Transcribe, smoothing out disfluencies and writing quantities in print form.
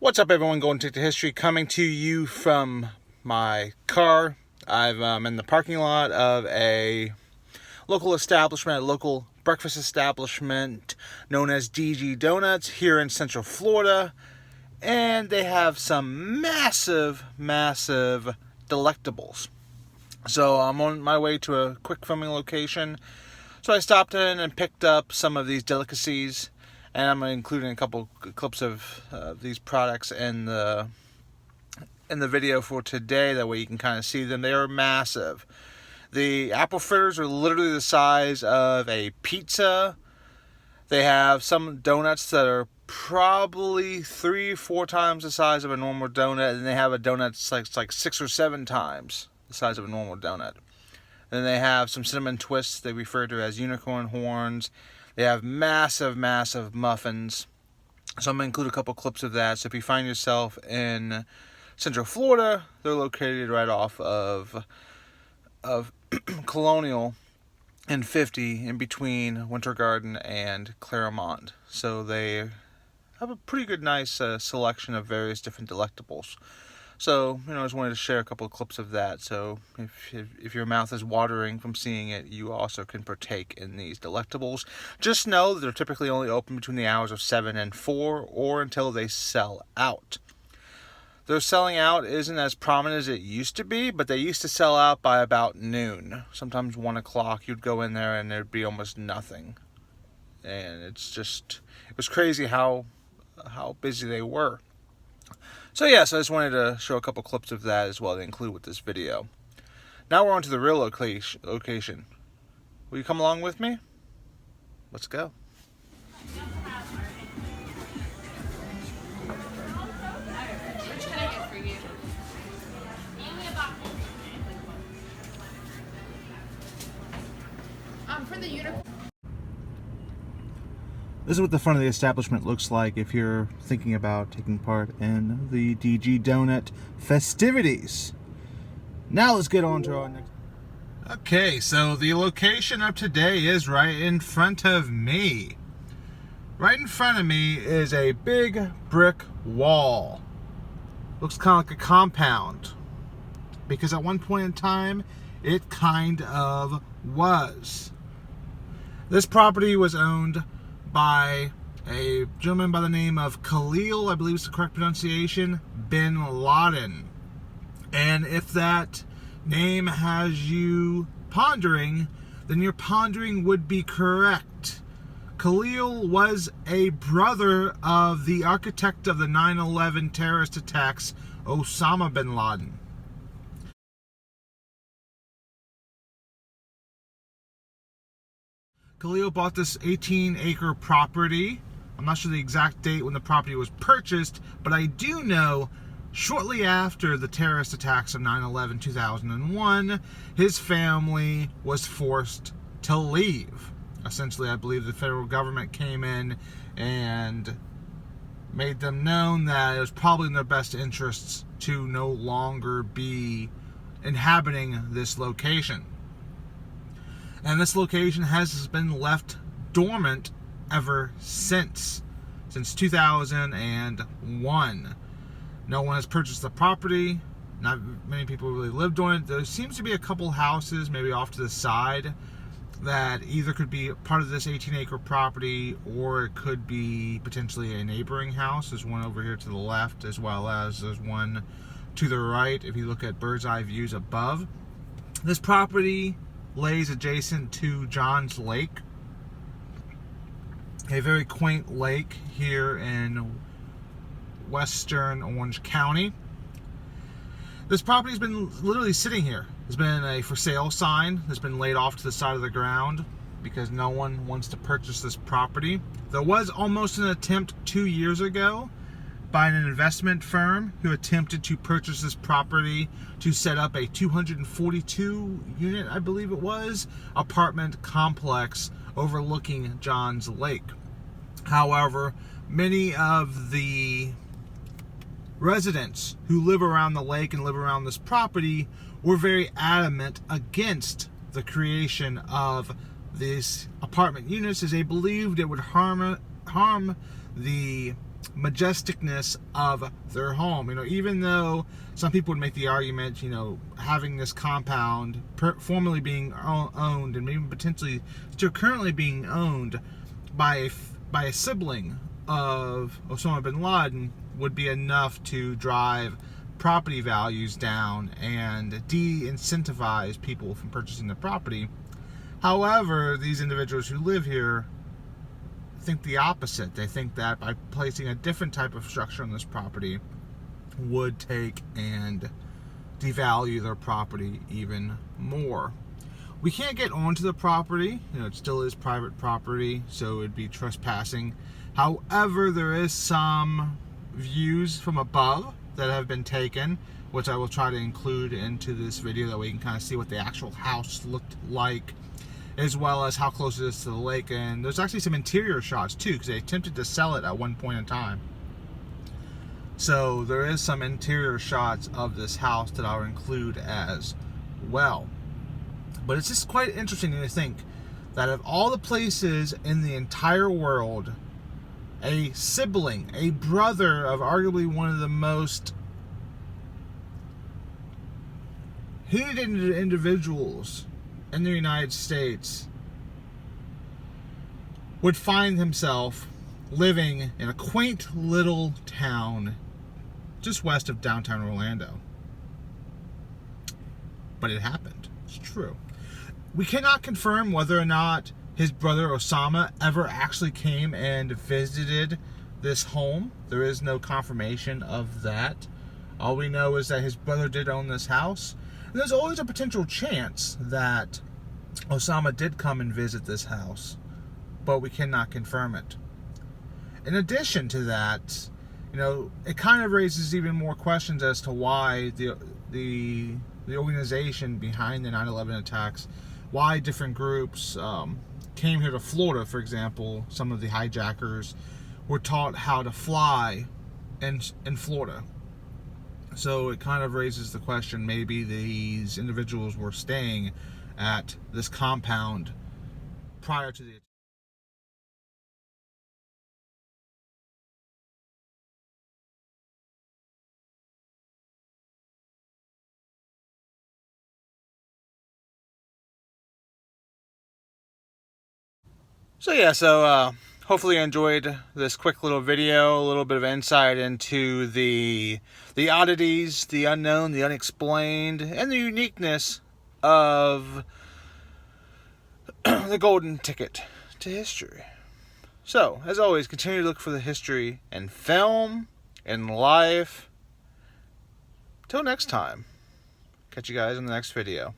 What's up, everyone? Going to history, coming to you from my car. I'm in the parking lot of a local establishment, a local breakfast establishment known as DG Donuts here in Central Florida, and they have some massive delectables. So I'm on my way to a quick filming location. So I stopped in and picked up some of these delicacies, and I'm including a couple clips of these products in the video for today. That way you can kind of see them. They are massive. The apple fritters are literally the size of a pizza. They have some donuts that are probably 3-4 times the size of a normal donut, and they have a donut that's like 6 or 7 times the size of a normal donut. Then they have some cinnamon twists they refer to as unicorn horns. They have massive muffins. So I'm going to include a couple clips of that. So if you find yourself in Central Florida, they're located right off of Colonial and 50, in between Winter Garden and Claremont. So they have a pretty good, nice selection of various different delectables. So, I just wanted to share a couple of clips of that. So, if your mouth is watering from seeing it, you also can partake in these delectables. Just know that they're typically only open between the hours of 7 and 4, or until they sell out. Their selling out isn't as prominent as it used to be, but they used to sell out by about noon. Sometimes 1 o'clock, you'd go in there and there'd be almost nothing. And it was crazy how busy they were. So I just wanted to show a couple clips of that as well to include with this video. Now we're on to the real location. Will you come along with me? Let's go. Which can I get for you? For the unicorn. This is what the front of the establishment looks like if you're thinking about taking part in the DG Donut festivities. Now let's get on to our next... Okay, so the location of today is right in front of me. Right in front of me is a big brick wall. Looks kind of like a compound, because at one point in time, it kind of was. This property was owned by a gentleman by the name of Khalil, I believe is the correct pronunciation, Bin Laden. And if that name has you pondering, then your pondering would be correct. Khalil was a brother of the architect of the 9/11 terrorist attacks, Osama Bin Laden. Khalil bought this 18-acre property. I'm not sure the exact date when the property was purchased, but I do know shortly after the terrorist attacks of 9/11-2001, his family was forced to leave. Essentially, I believe the federal government came in and made them known that it was probably in their best interests to no longer be inhabiting this location. And this location has been left dormant ever since 2001. No one has purchased the property. Not many people really lived on it. There seems to be a couple houses, maybe off to the side, that either could be part of this 18-acre property, or it could be potentially a neighboring house. There's one over here to the left, as well as there's one to the right if you look at bird's eye views above. This property lays adjacent to Johns Lake, a very quaint lake here in western Orange County. This property's been literally sitting here. There's been a for sale sign that's been laid off to the side of the ground because no one wants to purchase this property. There was almost an attempt 2 years ago by an investment firm who attempted to purchase this property to set up a 242 unit, I believe it was, apartment complex overlooking Johns Lake. However, many of the residents who live around the lake and live around this property were very adamant against the creation of these apartment units, as they believed it would harm the majesticness of their home. You know, even though some people would make the argument, you know, having this compound formerly being owned and maybe potentially still currently being owned by a sibling of Osama Bin Laden would be enough to drive property values down and de-incentivize people from purchasing the property. However, these individuals who live here think the opposite. They think that by placing a different type of structure on this property would take and devalue their property even more. We can't get onto the property. You know, it still is private property, so it would be trespassing. However, there is some views from above that have been taken, which I will try to include into this video, that way you can kind of see what the actual house looked like, as well as how close it is to the lake. And there's actually some interior shots too, because they attempted to sell it at one point in time. So there is some interior shots of this house that I'll include as well. But it's just quite interesting to think that of all the places in the entire world, a sibling, a brother of arguably one of the most hated individuals in the United States, would find himself living in a quaint little town just west of downtown Orlando. But it happened. It's true. We cannot confirm whether or not his brother Osama ever actually came and visited this home. There is no confirmation of that. All we know is that his brother did own this house. And there's always a potential chance that Osama did come and visit this house, but we cannot confirm it. In addition to that, you know, it kind of raises even more questions as to why the organization behind the 9/11 attacks, why different groups came here to Florida. For example, some of the hijackers were taught how to fly in Florida. So it kind of raises the question, maybe these individuals were staying at this compound prior to the... So hopefully you enjoyed this quick little video, a little bit of insight into the oddities, the unknown, the unexplained, and the uniqueness of the golden ticket to history. So, as always, continue to look for the history in film, in life. Till next time. Catch you guys in the next video.